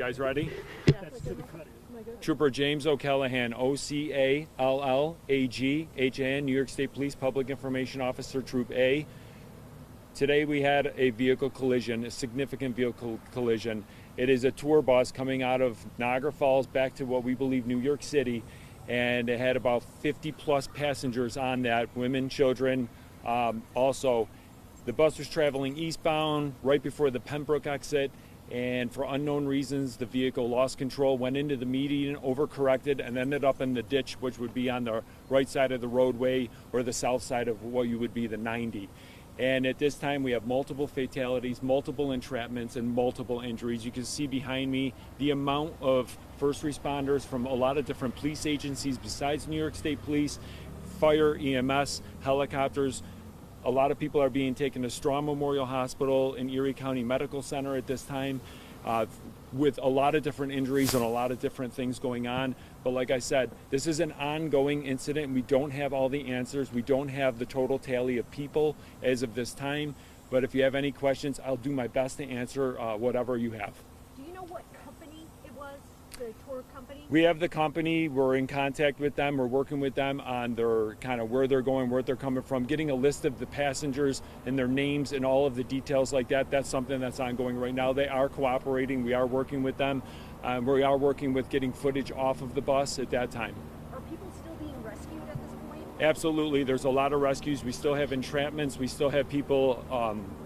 guys ready? That's to the cut. Trooper James O'Callahan, O-C-A-L-L-A-G-H-A-N, New York State Police Public Information Officer, Troop A. Today we had a vehicle collision, a significant vehicle collision. It is a tour bus coming out of Niagara Falls back to what we believe New York City, and it had about 50 plus passengers on that, women, children. Also, the bus was traveling eastbound right before the Pembroke exit, and for unknown reasons the vehicle lost control, went into the median, overcorrected, and ended up in the ditch, which would be on the right side of the roadway or the south side of what you would be the 90. And at this time we have multiple fatalities, multiple entrapments, and multiple injuries. You can see behind me the amount of first responders from a lot of different police agencies besides New York State Police, fire, EMS, helicopters. A lot of people are being taken to Strawn Memorial Hospital and Erie County Medical Center at this time with a lot of different injuries and a lot of different things going on. But like I said, this is an ongoing incident. We don't have all the answers. We don't have the total tally of people as of this time. But if you have any questions, I'll do my best to answer whatever you have. Do you know what company it was, the tour company? We have the company. We're in contact with them. We're working with them on their kind of where they're going, where they're coming from, getting a list of the passengers and their names and all of the details like that. That's something that's ongoing right now. They are cooperating. We are working with them. We are working with getting footage off of the bus at that time. Are people still being rescued at this point? Absolutely. There's a lot of rescues. We still have entrapments. We still have people,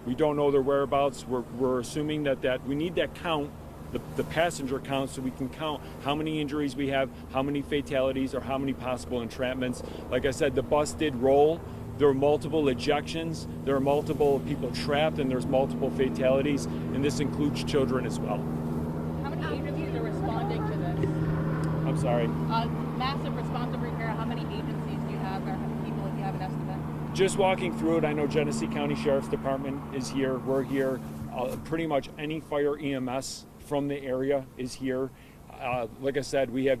we don't know their whereabouts. We're assuming that we need that count, the passenger count, so we can count how many injuries we have, how many fatalities, or how many possible entrapments. Like I said, the bus did roll. There were multiple ejections. There are multiple people trapped, and there's multiple fatalities, and this includes children as well. How many agencies are responding to this? I'm sorry? Massive responsive repair. How many agencies do you have, or people, if you have an estimate? Just walking through it, I know Genesee County Sheriff's Department is here. We're here. Pretty much any fire EMS from the area is here. Like I said, we have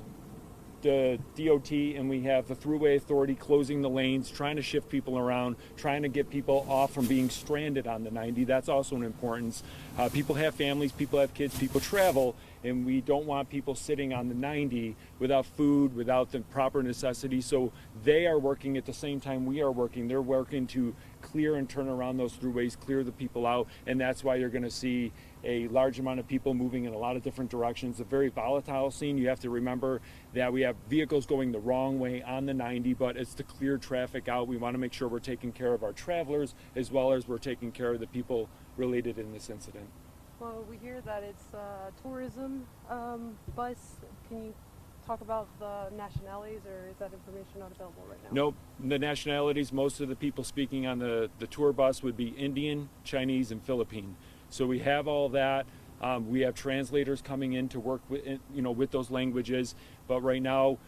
the DOT and we have the Thruway Authority closing the lanes, trying to shift people around, trying to get people off from being stranded on the 90. That's also an importance. People have families, people have kids, people travel, and we don't want people sitting on the 90 without food, without the proper necessities. So they are working at the same time we are working. They're working to clear and turn around those throughways, clear the people out, and that's why you're going to see a large amount of people moving in a lot of different directions. A very volatile scene. You have to remember that we have vehicles going the wrong way on the 90, but it's to clear traffic out. We want to make sure we're taking care of our travelers as well as we're taking care of the people related in this incident. Well, we hear that it's a tourism bus. Can you talk about the nationalities, or is that information not available right now? Nope. The nationalities, most of the people speaking on the tour bus would be Indian, Chinese, and Philippine. So we have all that. We have translators coming in to work with those languages. But right now,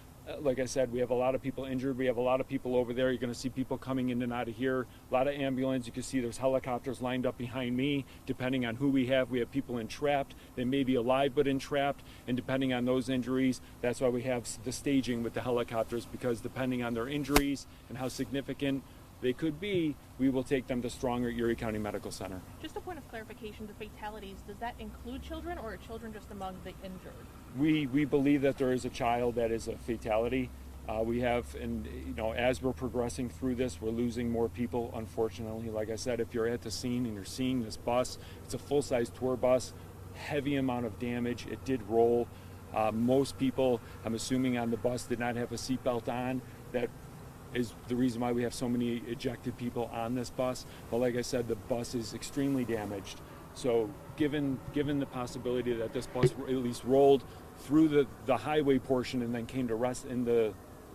like I said, we have a lot of people injured. We have a lot of people over there. You're going to see people coming in and out of here. A lot of ambulance. You can see there's helicopters lined up behind me. Depending on who we have people entrapped. They may be alive but entrapped. And depending on those injuries, that's why we have the staging with the helicopters, because depending on their injuries and how significant they could be, we will take them to Strong or Erie County Medical Center. Just a point of clarification, the fatalities, does that include children, or are children just among the injured? We believe that there is a child that is a fatality. We have, and as we're progressing through this, we're losing more people, unfortunately. Like I said, if you're at the scene and you're seeing this bus, it's a full-size tour bus, heavy amount of damage. It did roll. Most people, I'm assuming on the bus, did not have a seatbelt on. That is the reason why we have so many ejected people on this bus. But like I said, the bus is extremely damaged. So given the possibility that this bus at least rolled through the highway portion and then came to rest in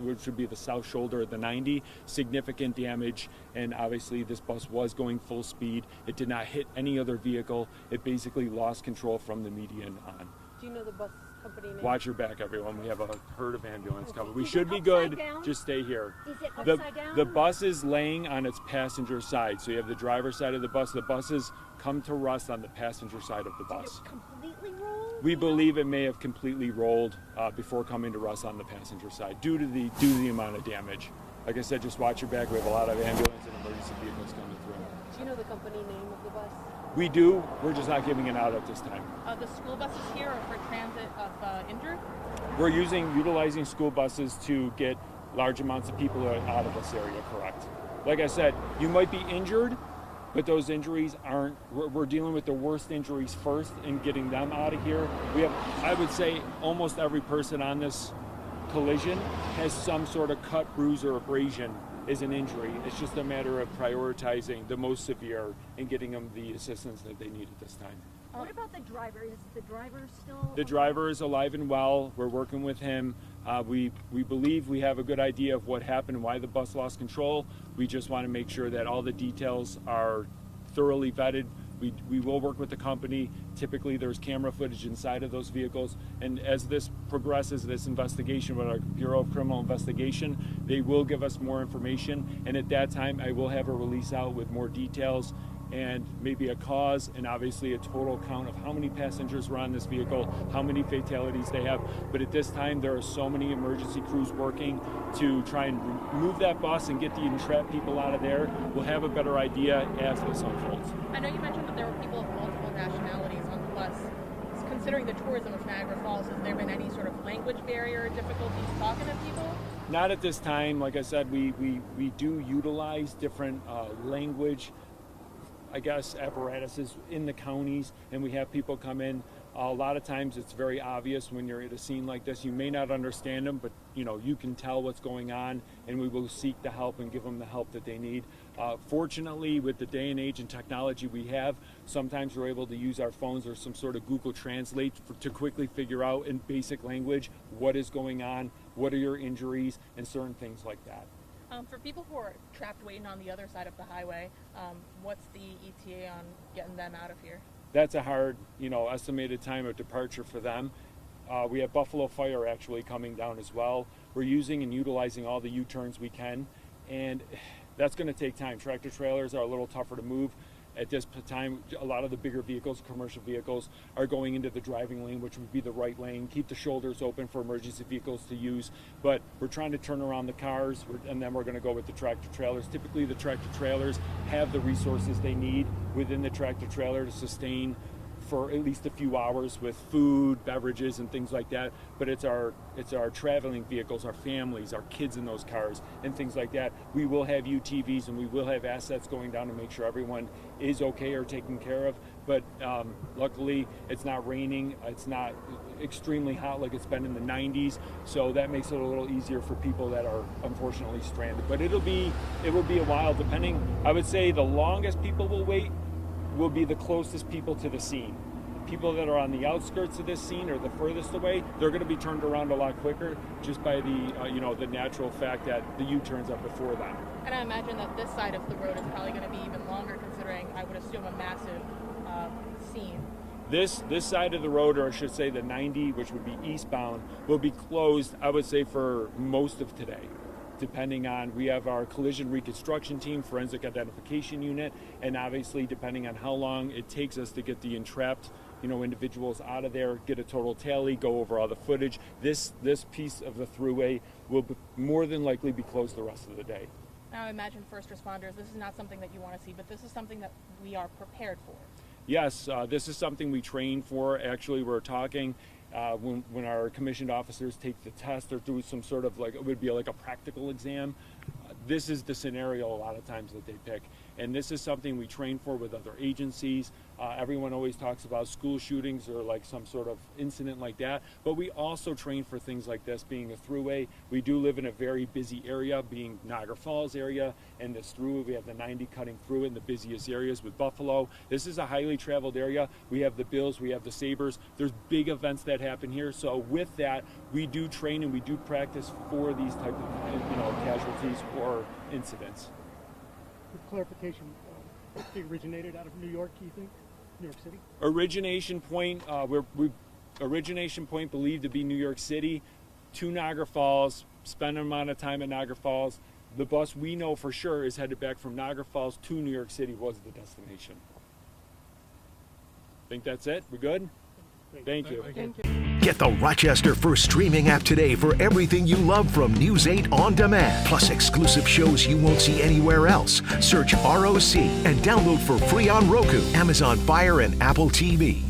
which would be the south shoulder of the 90, significant damage. And obviously this bus was going full speed. It did not hit any other vehicle. It basically lost control from the median on. Do you know the bus company name? Watch your back, everyone. We have a herd of ambulance coming. We should be good. Down? Just stay here. Is it upside down? The bus is laying on its passenger side. So you have the driver's side of the bus. The buses come to rest on the passenger side of the bus. Did it completely roll? We believe it may have completely rolled before coming to rest on the passenger side due to the amount of damage. Like I said, just watch your back. We have a lot of ambulance and emergency vehicles coming through. Do you know the company name of the bus? We do. We're just not giving it out at this time. The school buses here are for transit of injured? We're utilizing school buses to get large amounts of people out of this area, correct? Like I said, you might be injured, but those injuries aren't, we're dealing with the worst injuries first and getting them out of here. We have, I would say, almost every person on this collision has some sort of cut, bruise, or abrasion is an injury. It's just a matter of prioritizing the most severe and getting them the assistance that they need at this time. What about the driver? Is the driver still? The driver is alive and well. We're working with him. We believe we have a good idea of what happened and why the bus lost control. We just want to make sure that all the details are thoroughly vetted. We will work with the company. Typically there's camera footage inside of those vehicles, and as this progresses, this investigation with our Bureau of Criminal Investigation, they will give us more information, and at that time I will have a release out with more details and maybe a cause and obviously a total count of how many passengers were on this vehicle, how many fatalities they have. But at this time there are so many emergency crews working to try and move that bus and get the entrapped people out of there. We'll have a better idea as this unfolds. I know you mentioned that there were people of multiple nationalities on the bus. Considering the tourism of Niagara Falls, has there been any sort of language barrier or difficulties talking to people? Not at this time. Like I said, we do utilize different language, I guess, apparatuses in the counties, and we have people come in. A lot of times it's very obvious when you're at a scene like this. You may not understand them, but you can tell what's going on, and we will seek the help and give them the help that they need. Fortunately, with the day and age and technology we have, sometimes we're able to use our phones or some sort of Google Translate to quickly figure out in basic language what is going on, what are your injuries, and certain things like that. For people who are trapped waiting on the other side of the highway, what's the ETA on getting them out of here? That's a hard, estimated time of departure for them. We have Buffalo Fire actually coming down as well. We're using and utilizing all the U-turns we can, and that's going to take time. Tractor trailers are a little tougher to move. At this time, a lot of the bigger vehicles, commercial vehicles, are going into the driving lane, which would be the right lane. Keep the shoulders open for emergency vehicles to use. But we're trying to turn around the cars, and then we're going to go with the tractor trailers. Typically, the tractor trailers have the resources they need within the tractor trailer to sustain for at least a few hours with food, beverages, and things like that. But it's our traveling vehicles, our families, our kids in those cars, and things like that. We will have UTVs and we will have assets going down to make sure everyone is okay or taken care of. But luckily, it's not raining. It's not extremely hot like it's been in the 90s, so that makes it a little easier for people that are unfortunately stranded. But it will be a while, depending. I would say the longest people will wait will be the closest people to the scene. People that are on the outskirts of this scene or the furthest away, they're going to be turned around a lot quicker just by the the natural fact that the U-turns are before them. And I imagine that this side of the road is probably going to be even longer, considering I would assume a massive scene. This side of the road, or I should say the 90, which would be eastbound, will be closed, I would say, for most of today. Depending on, we have our collision reconstruction team, forensic identification unit, and obviously depending on how long it takes us to get the entrapped individuals out of there, get a total tally, go over all the footage. This piece of the thruway will more than likely be closed the rest of the day. Now I imagine first responders, this is not something that you want to see, but this is something that we are prepared for. Yes, this is something we train for. Actually, we're talking when our commissioned officers take the test or do some sort of it would be like a practical exam. This is the scenario a lot of times that they pick. And this is something we train for with other agencies. Everyone always talks about school shootings or like some sort of incident like that, but we also train for things like this, being a thruway. We do live in a very busy area, being Niagara Falls area, and this thruway, we have the 90 cutting through in the busiest areas with Buffalo. This is a highly traveled area. We have the Bills, we have the Sabres. There's big events that happen here, so with that, we do train and we do practice for these type of casualties or incidents. For clarification, they originated out of New York, you think? New York City? Origination point believed to be New York City, to Niagara Falls, spend an amount of time at Niagara Falls. The bus we know for sure is headed back from Niagara Falls to New York City was the destination. Think that's it? We're good? Thank you. Thank you. Get the Rochester First streaming app today for everything you love from News 8 on demand. Plus exclusive shows you won't see anywhere else. Search ROC and download for free on Roku, Amazon Fire, and Apple TV.